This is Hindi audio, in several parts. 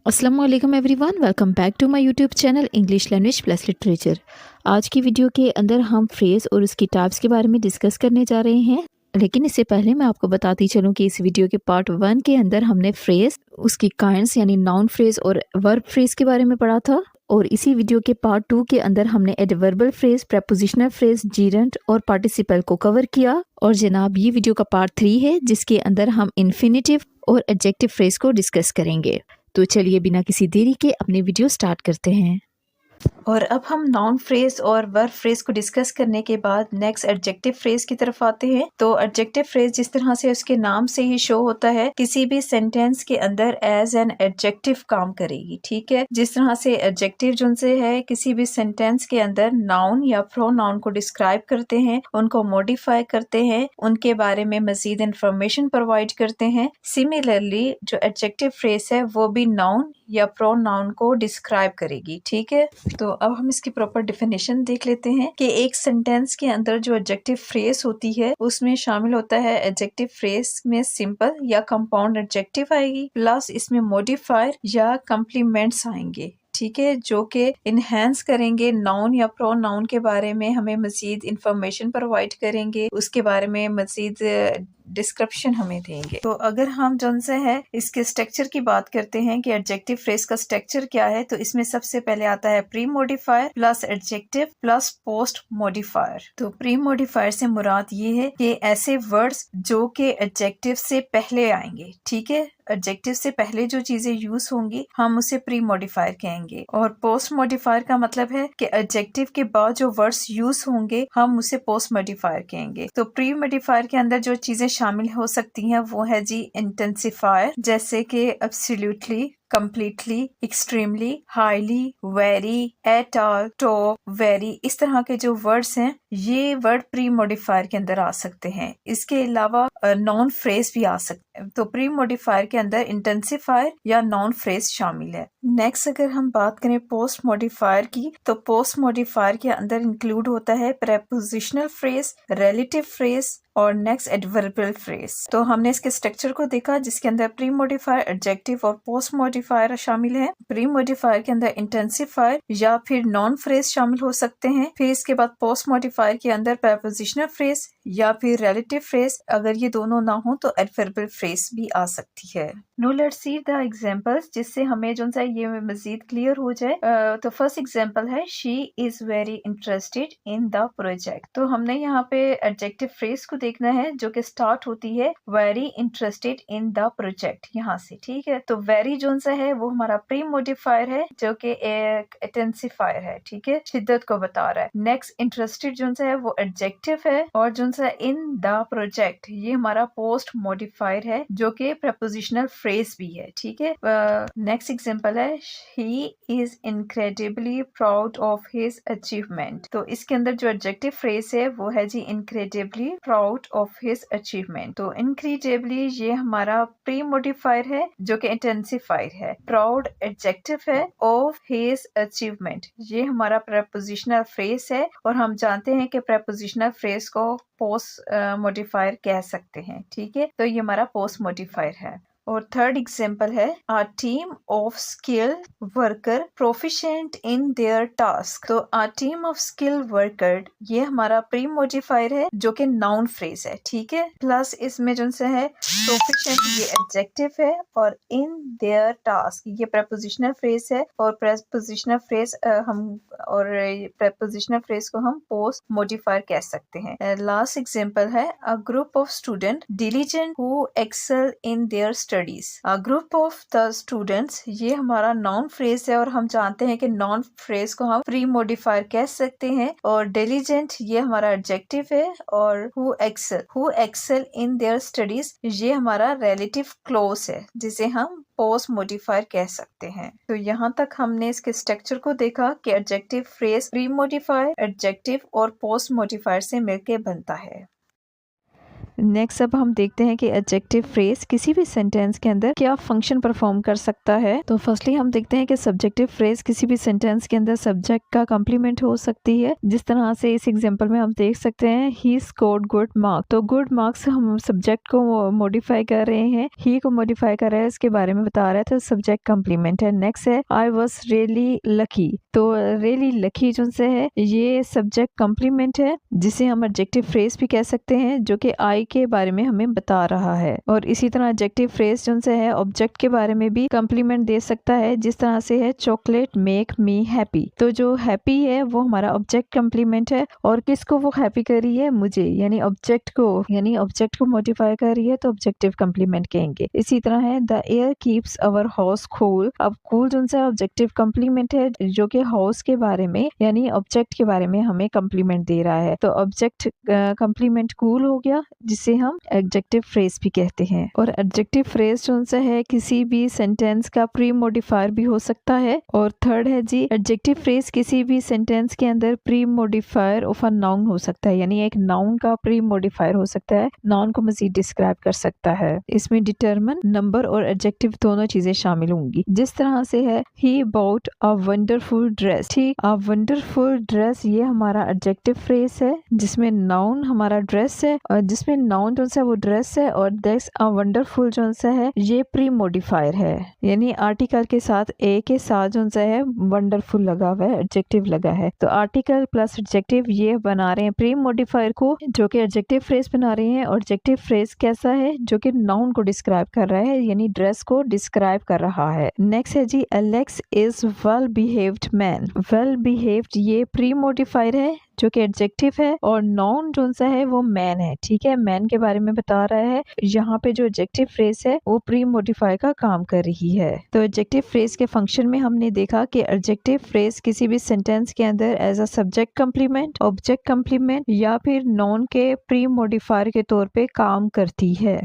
अस्सलाम वालेकुम everyone, welcome back to my YouTube channel English language plus literature. आज की वीडियो के अंदर हम फ्रेज़ और उसकी टाइप्स के बारे में डिस्कस करने जा रहे हैं। लेकिन इससे पहले मैं आपको बताती चलूँ कि इस वीडियो के पार्ट 1 के अंदर हमने फ्रेज़, उसकी काइंड्स यानी नाउन फ्रेज़ और वर्ब फ्रेज़ के बारे में पढ़ा था। और इसी वीडियो के पार्ट 2 के अंदर हमने एडवर्बल फ्रेज़, प्रेपोजिशनल फ्रेज़, जीरेंट और पार्टिसिपल को कवर किया। और जनाब ये वीडियो का पार्ट 3 है जिसके अंदर हम इन्फिनेटिव और एडजेक्टिव फ्रेज़ को डिस्कस करेंगे। तो चलिए बिना किसी देरी के अपनी वीडियो स्टार्ट करते हैं। और अब हम नाउन फ्रेज और वर्ब फ्रेज को डिस्कस करने के बाद नेक्स्ट एडजेक्टिव फ्रेज की तरफ आते हैं। तो एडजेक्टिव फ्रेज जिस तरह से उसके नाम से ही शो होता है, किसी भी सेंटेंस के अंदर एज एन एडजेक्टिव काम करेगी। ठीक है, जिस तरह से एडजेक्टिव जिनसे है किसी भी सेंटेंस के अंदर नाउन या प्रोनाउन को डिस्क्राइब करते हैं, उनको मॉडिफाई करते हैं, उनके बारे में मजीद इंफॉर्मेशन प्रोवाइड करते हैं। सिमिलरली जो एडजेक्टिव फ्रेज है वो भी नाउन या प्रोनाउन को डिस्क्राइब करेगी। ठीक है, तो अब हम इसकी प्रॉपर डेफिनेशन देख लेते हैं कि एक सेंटेंस के अंदर जो एडजेक्टिव फ्रेज होती है उसमें शामिल होता है एडजेक्टिव फ्रेज में सिंपल या कंपाउंड एडजेक्टिव आएगी, प्लस इसमें मॉडिफायर या कम्प्लीमेंट्स आएंगे। ठीक है, जो कि इनहेंस करेंगे नाउन या प्रोनाउन के बारे में, हमें मजीद इंफॉर्मेशन प्रोवाइड करेंगे, उसके बारे में मजीद डिस्क्रिप्शन हमें देंगे। तो अगर हम जो है इसके स्ट्रक्चर की बात करते हैं कि एडजेक्टिव फ्रेज का स्ट्रक्चर क्या है, तो इसमें सबसे पहले आता है pre modifier plus adjective plus post modifier. तो प्री मॉडिफायर से मुराद ये है कि ऐसे वर्ड्स जो कि एडजेक्टिव से पहले आएंगे। ठीक है, एडजेक्टिव से पहले जो चीजें यूज होंगी हम उसे प्री मॉडिफायर कहेंगे। और पोस्ट मॉडिफायर का मतलब है कि एडजेक्टिव के बाद जो वर्ड्स यूज होंगे हम उसे पोस्ट मॉडिफायर कहेंगे। तो प्री मॉडिफायर के अंदर जो चीजें शामिल हो सकती हैं वो है जी इंटेंसिफायर, जैसे कि absolutely, completely, extremely, highly, very, at all, top, very, इस तरह के जो वर्ड्स हैं ये वर्ड प्री मॉडिफायर के अंदर आ सकते हैं। इसके अलावा नॉन फ्रेज भी आ सकते हैं। तो प्री मॉडिफायर के अंदर इंटेंसिफायर या नॉन फ्रेज शामिल है। नेक्स्ट अगर हम बात करें पोस्ट मॉडिफायर की, तो पोस्ट मॉडिफायर के अंदर इंक्लूड होता है प्रेपोजिशनल फ्रेज, रिलेटिव फ्रेज और नेक्स्ट एडवर्बल फ्रेज। तो हमने इसके स्ट्रक्चर को देखा जिसके अंदर प्री मॉडिफायर, एडजेक्टिव और पोस्ट मॉडिफायर शामिल है। प्री मॉडिफायर के अंदर इंटेंसिफायर या फिर नॉन फ्रेज शामिल हो सकते हैं। फिर इसके बाद पोस्ट मॉडिफायर के अंदर प्रेपोजिशनल फ्रेज या फिर रिलेटिव फ्रेज, अगर ये दोनों ना हो तो एडवर्बल फ्रेज भी आ सकती है। Now let's see the examples, जिससे हमें जो है ये मजीद क्लियर हो जाए। तो फर्स्ट एग्जांपल है she is very interested in the project. तो हमने यहाँ पे एडजेक्टिव फ्रेज को देखना है जो कि स्टार्ट होती है very interested in the project यहाँ से। ठीक है, तो वेरी जो है वो हमारा प्री मॉडिफायर है जो कि एक इंटेंसिफायर है। ठीक है, शिद्दत को बता रहा है। नेक्स्ट इंटरेस्टेड जो है वो एडजेक्टिव है, और जो इन द प्रोजेक्ट ये हमारा पोस्ट मॉडिफायर है जो कि प्रपोजिशनल फ्रेज भी है। ठीक है, नेक्स्ट एग्जांपल है he is incredibly proud of his achievement. तो इसके अंदर जो एडजेक्टिव फ्रेज है वो है जी incredibly proud of his achievement. तो इनक्रेडिबली ये हमारा प्री मॉडिफायर है जो कि इंटेंसिफायर है। प्राउड एडजेक्टिव है, ऑफ हिज अचीवमेंट ये हमारा प्रपोजिशनल फ्रेज है, और हम जानते हैं कि प्रपोजिशनल फ्रेज को पोस्ट मॉडिफायर कह सकते हैं। ठीक है, तो ये हमारा पोस्ट मॉडिफायर है। और थर्ड एग्जांपल है a team of skill worker proficient in their task. तो a team of skill worker ये हमारा प्री मॉडिफायर है जो कि नाउन फ्रेज है। ठीक है, प्लस इसमें जो है प्रोफिशिएंट ये एडजेक्टिव है, और इन देयर टास्क ये प्रपोजिशनल फ्रेज है, और प्रपोजिशनल फ्रेज प्रपोजिशनल फ्रेज को हम पोस्ट मॉडिफायर कह सकते हैं। लास्ट एग्जांपल है a group of student diligent who excel in their studies. A group of the students ये हमारा नॉन फ्रेज है, और हम जानते हैं कि नॉन फ्रेज को हम प्री मॉडिफायर कह सकते हैं। और डिलीजेंट ये हमारा एडजेक्टिव है, और who excel in their studies ये हमारा रिलेटिव क्लोज है जिसे हम पोस्ट मॉडिफायर कह सकते हैं। तो यहाँ तक हमने इसके स्ट्रक्चर को देखा कि adjective phrase pre modifier, adjective और पोस्ट मॉडिफायर से मिलकर बनता है। नेक्स्ट अब हम देखते हैं कि एडजेक्टिव फ्रेज किसी भी सेंटेंस के अंदर क्या फंक्शन परफॉर्म कर सकता है। तो फर्स्टली हम देखते हैं कि सब्जेक्टिव फ्रेज किसी भी सेंटेंस के अंदर सब्जेक्ट का कंप्लीमेंट हो सकती है। जिस तरह से इस एग्जांपल में हम देख सकते हैं ही स्कोर्ड गुड मार्क्स। तो गुड मार्क्स हम सब्जेक्ट को मॉडिफाई कर रहे हैं, ही को मॉडिफाई कर रहे हैं, इसके बारे में बता रहा है, तो सब्जेक्ट कंप्लीमेंट है। नेक्स्ट है आई वॉज रियली लकी। तो रियली लकी जो से है ये सब्जेक्ट कंप्लीमेंट है, जिसे हम एडजेक्टिव फ्रेज भी कह सकते हैं, जो कि आई के बारे में हमें बता रहा है। और इसी तरह एडजेक्टिव फ्रेज जो से है ऑब्जेक्ट के बारे में भी कंप्लीमेंट दे सकता है, जिस तरह से है चॉकलेट मेक मी हैप्पी। तो जो हैप्पी है वो हमारा ऑब्जेक्ट कंप्लीमेंट है, और किसको वो हैप्पी कर रही है, मुझे, यानी ऑब्जेक्ट को मॉडिफाई कर रही है, तो ऑब्जेक्टिव कंप्लीमेंट कहेंगे। इसी तरह है the air keeps our house cool. अब कूल जो है ऑब्जेक्टिव कंप्लीमेंट है, जो कि हाउस के बारे में यानी ऑब्जेक्ट के बारे में हमें कंप्लीमेंट दे रहा है। तो ऑब्जेक्ट कंप्लीमेंट कूल हो गया, जिसे हम एडजेक्टिव फ्रेज भी कहते हैं। और एडजेक्टिव फ्रेज जो सा है किसी भी सेंटेंस का प्री मॉडिफायर भी हो सकता है। और थर्ड है जी एडजेक्टिव फ्रेज किसी भी सेंटेंस के अंदर pre modifier of a noun हो सकता है, यानी एक नाउन का प्री मॉडिफायर हो सकता है, नाउन को मजीद डिस्क्राइब कर सकता है। इसमें डिटरमिन, नंबर और एडजेक्टिव दोनों चीजें शामिल होंगी। जिस तरह से है he bought a wonderful dress. ठीक, अ वंडरफुल ड्रेस ये हमारा एडजेक्टिव फ्रेज है, जिसमें नाउन हमारा ड्रेस है, और जिसमें नाउन जो सा वो ड्रेस है, और दैट्स अ वंडरफुल जो सा है ये प्री मॉडिफायर है, यानी आर्टिकल के साथ ए के साथ जो सा है वंडरफुल लगा हुआ है, एडजेक्टिव लगा है। तो आर्टिकल प्लस एडजेक्टिव ये बना रहे हैं प्री मॉडिफायर को, जो कि एडजेक्टिव फ्रेज बना रहे हैं। और एडजेक्टिव फ्रेज कैसा है, जो कि नाउन को डिस्क्राइब कर रहा है, यानी ड्रेस को डिस्क्राइब कर रहा है। नेक्स्ट है जी Alex is well behaved man. Well behaved ये प्री मॉडिफायर है, जो कि एडजेक्टिव है, और नाउन जो सा है वो मैन है। ठीक है, मैन के बारे में बता रहा है। यहाँ पे जो एडजेक्टिव फ्रेज है वो प्री मॉडिफाई का काम कर रही है। तो एडजेक्टिव फ्रेज के फंक्शन में हमने देखा कि एडजेक्टिव फ्रेज किसी भी सेंटेंस के अंदर as a subject complement, object complement या फिर नाउन के प्री मॉडिफायर के तौर पे काम करती है।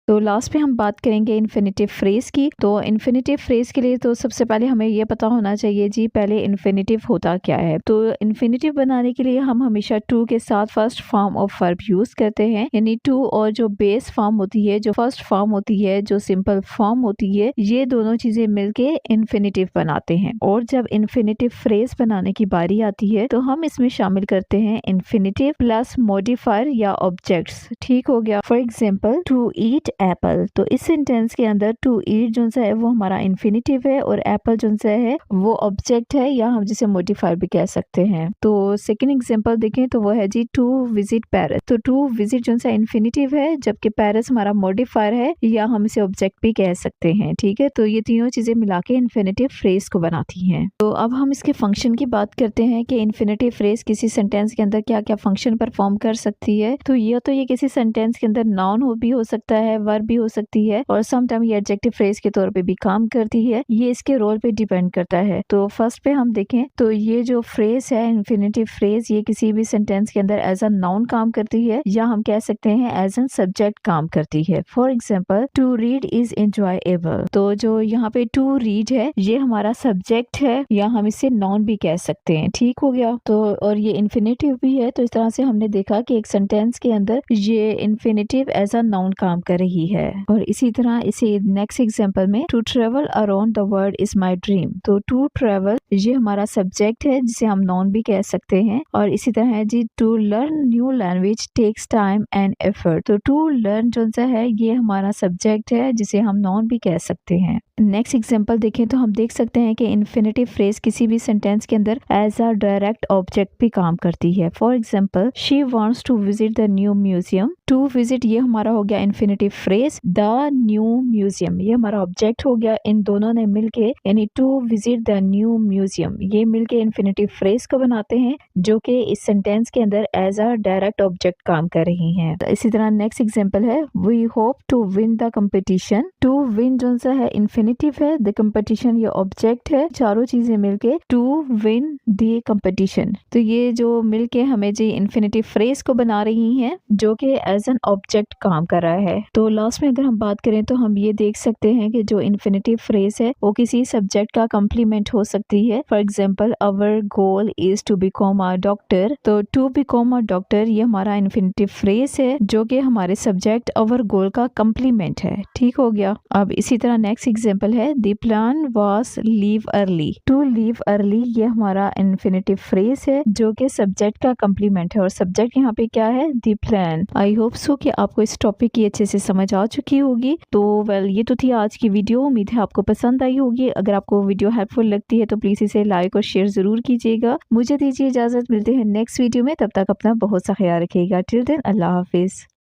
तो लास्ट पे हम बात करेंगे इन्फिनेटिव फ्रेज की। तो इन्फिनेटिव फ्रेज के लिए तो सबसे पहले हमें ये पता होना चाहिए जी पहले इन्फिनेटिव होता क्या है। तो इन्फिनेटिव बनाने के लिए हम हमेशा टू के साथ first form of verb use करते हैं, यानी टू और जो बेस फॉर्म होती है, जो फर्स्ट फॉर्म होती है, जो सिंपल फॉर्म होती है, ये दोनों चीजें मिलके इन्फिनेटिव बनाते हैं। और जब इन्फिनेटिव फ्रेज बनाने की बारी आती है तो हम इसमें शामिल करते हैं इन्फिनेटिव प्लस मॉडिफायर या ऑब्जेक्ट्स। ठीक हो गया। For example to eat apple. तो इस सेंटेंस के अंदर टू ईट जो है वो हमारा इन्फिनेटिव है, और एप्पल जो है वो ऑब्जेक्ट है, या हम जिसे मॉडिफायर भी कह सकते हैं। तो सेकंड एग्जांपल देखें तो वो है जी टू विजिट पेरिस। तो टू विजिट जो है इन्फिनेटिव है, जबकि पेरिस हमारा मॉडिफायर है, या हम इसे ऑब्जेक्ट भी कह सकते हैं। ठीक है, तो ये तीनों चीजें मिला के इन्फिनेटिव फ्रेज को बनाती हैं। तो अब हम इसके फंक्शन की बात करते हैं कि इन्फिनेटिव फ्रेज किसी सेंटेंस के अंदर क्या क्या फंक्शन परफॉर्म कर सकती है। तो ये किसी सेंटेंस के अंदर नाउन भी हो सकता है, वर्ब भी हो सकती है, और समटाइम ये एडजेक्टिव फ्रेज के तौर पे भी काम करती है। ये इसके रोल पे डिपेंड करता है। तो फर्स्ट पे हम देखें तो ये जो फ्रेज है इन्फिनेटिव फ्रेज, ये किसी भी सेंटेंस के अंदर एज अ नाउन काम करती है, या हम कह सकते हैं एज एन सब्जेक्ट काम करती है। For example to read is enjoyable. तो जो यहाँ पे टू रीड है ये हमारा सब्जेक्ट है, या हम इसे नाउन भी कह सकते हैं। ठीक हो गया। तो और ये इन्फिनेटिव भी है। तो इस तरह से हमने देखा कि एक सेंटेंस के अंदर ये इन्फिनेटिव एज अ नाउन काम कर रही है। और इसी तरह इसे नेक्स्ट एग्जांपल में to travel around the world is my dream. तो टू ट्रेवल ये हमारा सब्जेक्ट है, जिसे हम नाउन भी कह सकते हैं। और इसी तरह है जी to learn new language takes time and effort. तो टू लर्न जो है ये हमारा सब्जेक्ट है, जिसे हम नाउन भी कह सकते हैं। नेक्स्ट एग्जांपल देखें तो हम देख सकते हैं कि इन्फिनेटिव फ्रेज किसी भी सेंटेंस के अंदर एज अ डायरेक्ट ऑब्जेक्ट भी काम करती है। For example she wants to visit the new museum. To visit ये हमारा हो गया infinitive phrase, the new museum ये हमारा ऑब्जेक्ट हो गया। इन दोनों ने मिलके यानी to visit the new museum ये मिलके इन्फिनेटिव फ्रेज को बनाते हैं, जो कि इस सेंटेंस के अंदर एज अ डायरेक्ट ऑब्जेक्ट काम कर रही हैं। तो इसी तरह नेक्स्ट एग्जांपल है we hope to win the competition. To win जो है इन्फिनेटिव है, द कंपटीशन ये ऑब्जेक्ट है। चारों चीजें मिलके टू विन द कंपटीशन, तो ये जो मिलके हमें जी इन्फिनेटिव फ्रेज को बना रही हैं, जो कि एज एन ऑब्जेक्ट काम कर रहा है। तो लास्ट में अगर हम बात करें तो हम ये देख सकते हैं कि जो इन्फिनेटिव फ्रेज है वो किसी सब्जेक्ट का कम्प्लीमेंट हो सकती है। For example, our goal is to become a doctor. तो टू बिकम अ डॉक्टर ये हमारा इन्फिनेटिव फ्रेज है जो कि हमारे सब्जेक्ट अवर गोल का कम्प्लीमेंट है। ठीक हो गया। अब इसी तरह नेक्स्ट एग्जाम्पल है, the plan was leave early. To leave early ये हमारा इन्फिनेटिव फ्रेज है जो कि सब्जेक्ट का कम्प्लीमेंट है और सब्जेक्ट यहाँ पे क्या है, the plan. I hope so कि आपको इस टॉपिक की अच्छे से समझ आ चुकी होगी। तो ये तो थी आज की वीडियो। उम्मीद है आपको पसंद आई होगी। अगर आपको वीडियो हेल्पफुल लगती है तो प्लीज इसे लाइक और शेयर जरूर कीजिएगा। मुझे दीजिए इजाजत, मिलते हैं नेक्स्ट वीडियो में। तब तक अपना बहुत सा ख्याल रखिएगा। टिल देन, अल्लाह हाफिज।